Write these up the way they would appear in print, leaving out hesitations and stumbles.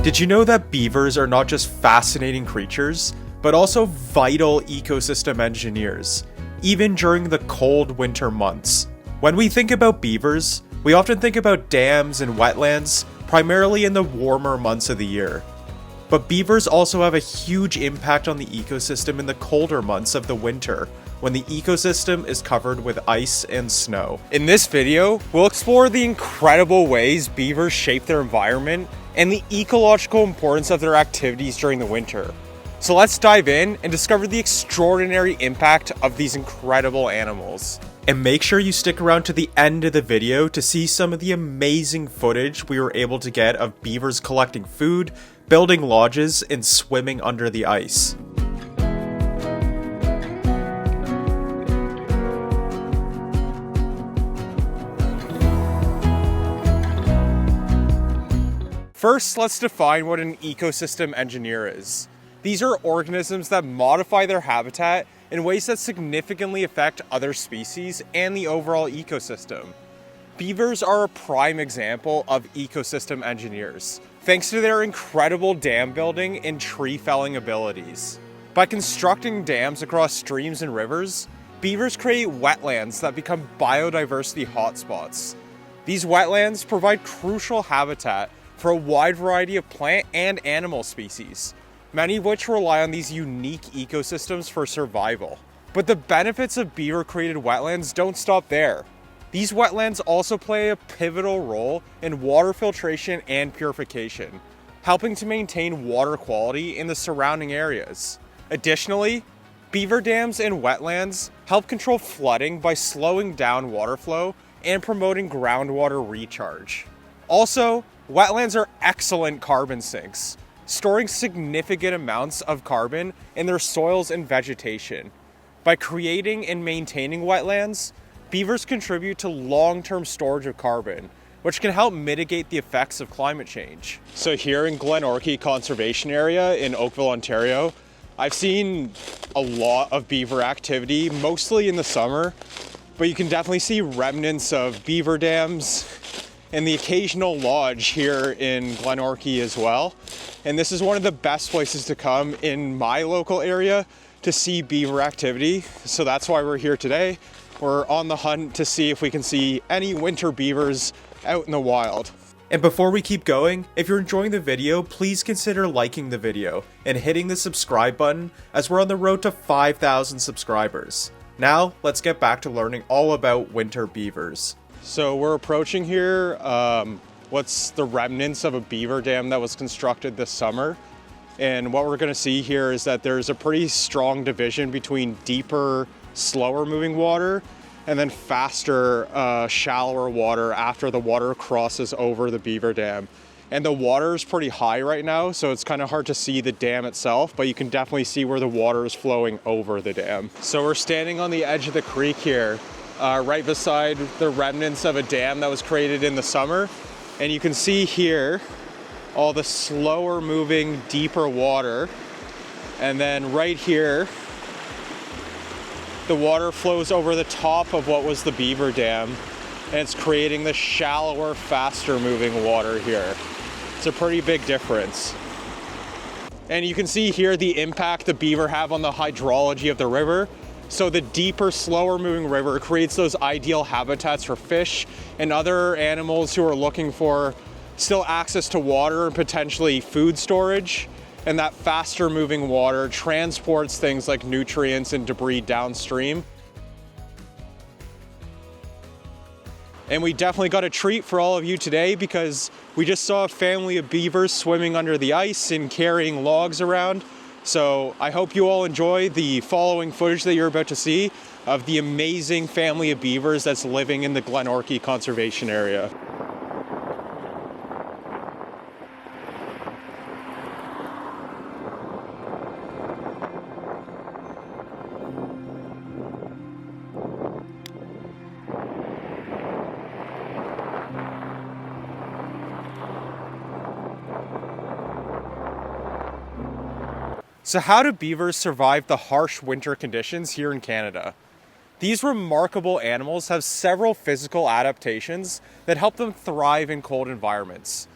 Did you know that beavers are not just fascinating creatures, but also vital ecosystem engineers, even during the cold winter months? When we think about beavers, we often think about dams and wetlands, primarily in the warmer months of the year. But beavers also have a huge impact on the ecosystem in the colder months of the winter, when the ecosystem is covered with ice and snow. In this video, we'll explore the incredible ways beavers shape their environment and the ecological importance of their activities during the winter. So let's dive in and discover the extraordinary impact of these incredible animals. And make sure you stick around to the end of the video to see some of the amazing footage we were able to get of beavers collecting food, building lodges, and swimming under the ice. First, let's define what an ecosystem engineer is. These are organisms that modify their habitat in ways that significantly affect other species and the overall ecosystem. Beavers are a prime example of ecosystem engineers, thanks to their incredible dam building and tree felling abilities. By constructing dams across streams and rivers, beavers create wetlands that become biodiversity hotspots. These wetlands provide crucial habitat for a wide variety of plant and animal species, many of which rely on these unique ecosystems for survival. But the benefits of beaver-created wetlands don't stop there. These wetlands also play a pivotal role in water filtration and purification, helping to maintain water quality in the surrounding areas. Additionally, beaver dams and wetlands help control flooding by slowing down water flow and promoting groundwater recharge. Also, wetlands are excellent carbon sinks, storing significant amounts of carbon in their soils and vegetation. By creating and maintaining wetlands, beavers contribute to long-term storage of carbon, which can help mitigate the effects of climate change. So here in Glenorchy Conservation Area in Oakville, Ontario, I've seen a lot of beaver activity, mostly in the summer, but you can definitely see remnants of beaver dams and the occasional lodge here in Glenorchy as well. And this is one of the best places to come in my local area to see beaver activity. So that's why we're here today. We're on the hunt to see if we can see any winter beavers out in the wild. And before we keep going, if you're enjoying the video, please consider liking the video and hitting the subscribe button, as we're on the road to 5,000 subscribers. Now, let's get back to learning all about winter beavers. So we're approaching here what's the remnants of a beaver dam that was constructed this summer. And what we're going to see here is that there's a pretty strong division between deeper, slower moving water and then faster, shallower water after the water crosses over the beaver dam. And the water is pretty high right now, so it's kind of hard to see the dam itself, but you can definitely see where the water is flowing over the dam. So we're standing on the edge of the creek here, right beside the remnants of a dam that was created in the summer. And you can see here all the slower moving, deeper water. And then right here, the water flows over the top of what was the beaver dam, and it's creating the shallower, faster moving water here. It's a pretty big difference. And you can see here the impact the beaver have on the hydrology of the river. So the deeper, slower moving river creates those ideal habitats for fish and other animals who are looking for still access to water and potentially food storage. And that faster moving water transports things like nutrients and debris downstream. And we definitely got a treat for all of you today, because we just saw a family of beavers swimming under the ice and carrying logs around. So I hope you all enjoy the following footage that you're about to see of the amazing family of beavers that's living in the Glenorchy Conservation Area. So how do beavers survive the harsh winter conditions here in Canada? These remarkable animals have several physical adaptations that help them thrive in cold environments.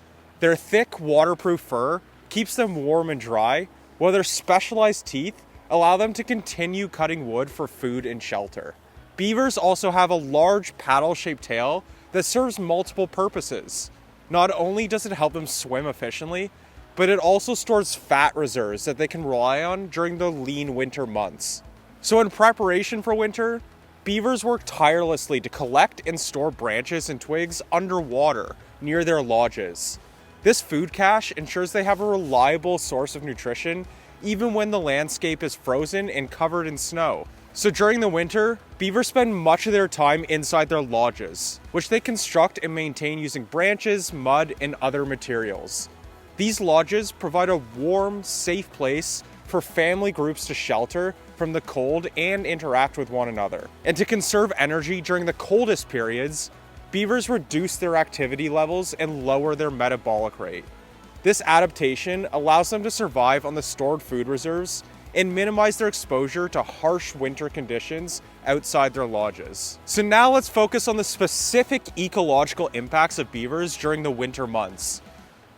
Their thick, waterproof fur keeps them warm and dry, while their specialized teeth allow them to continue cutting wood for food and shelter. Beavers also have a large paddle-shaped tail that serves multiple purposes. Not only does it help them swim efficiently, but it also stores fat reserves that they can rely on during the lean winter months. So in preparation for winter, beavers work tirelessly to collect and store branches and twigs underwater near their lodges. This food cache ensures they have a reliable source of nutrition even when the landscape is frozen and covered in snow. So during the winter, beavers spend much of their time inside their lodges, which they construct and maintain using branches, mud, and other materials. These lodges provide a warm, safe place for family groups to shelter from the cold and interact with one another. And to conserve energy during the coldest periods, beavers reduce their activity levels and lower their metabolic rate. This adaptation allows them to survive on the stored food reserves and minimize their exposure to harsh winter conditions outside their lodges. So now let's focus on the specific ecological impacts of beavers during the winter months.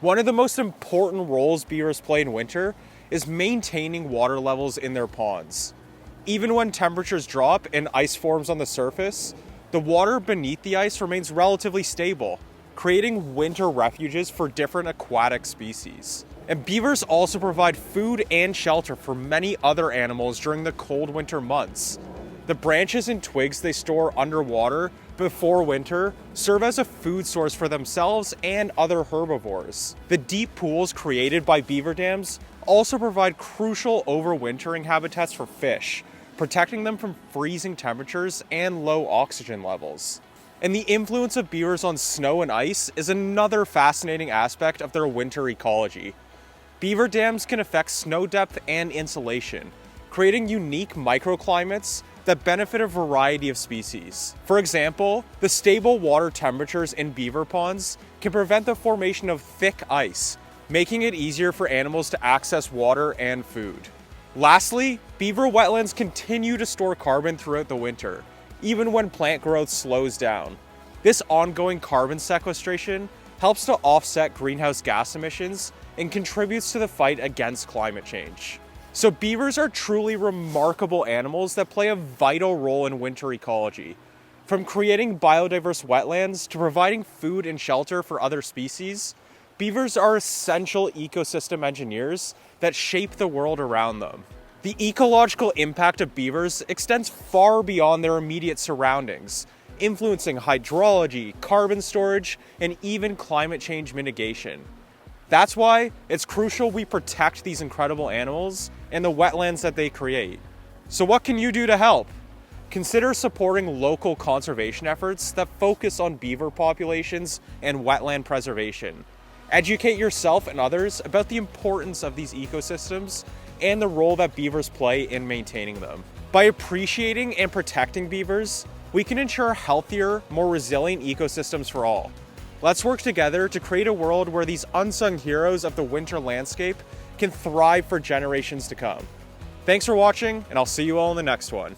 One of the most important roles beavers play in winter is maintaining water levels in their ponds. Even when temperatures drop and ice forms on the surface, the water beneath the ice remains relatively stable, creating winter refuges for different aquatic species. And beavers also provide food and shelter for many other animals during the cold winter months. The branches and twigs they store underwater before winter serve as a food source for themselves and other herbivores. The deep pools created by beaver dams also provide crucial overwintering habitats for fish, protecting them from freezing temperatures and low oxygen levels. And the influence of beavers on snow and ice is another fascinating aspect of their winter ecology. Beaver dams can affect snow depth and insulation, creating unique microclimates that benefit a variety of species. For example, the stable water temperatures in beaver ponds can prevent the formation of thick ice, making it easier for animals to access water and food. Lastly, beaver wetlands continue to store carbon throughout the winter, even when plant growth slows down. This ongoing carbon sequestration helps to offset greenhouse gas emissions and contributes to the fight against climate change. So beavers are truly remarkable animals that play a vital role in winter ecology. From creating biodiverse wetlands to providing food and shelter for other species, beavers are essential ecosystem engineers that shape the world around them. The ecological impact of beavers extends far beyond their immediate surroundings, influencing hydrology, carbon storage, and even climate change mitigation. That's why it's crucial we protect these incredible animals and the wetlands that they create. So what can you do to help? Consider supporting local conservation efforts that focus on beaver populations and wetland preservation. Educate yourself and others about the importance of these ecosystems and the role that beavers play in maintaining them. By appreciating and protecting beavers, we can ensure healthier, more resilient ecosystems for all. Let's work together to create a world where these unsung heroes of the winter landscape can thrive for generations to come. Thanks for watching, and I'll see you all in the next one.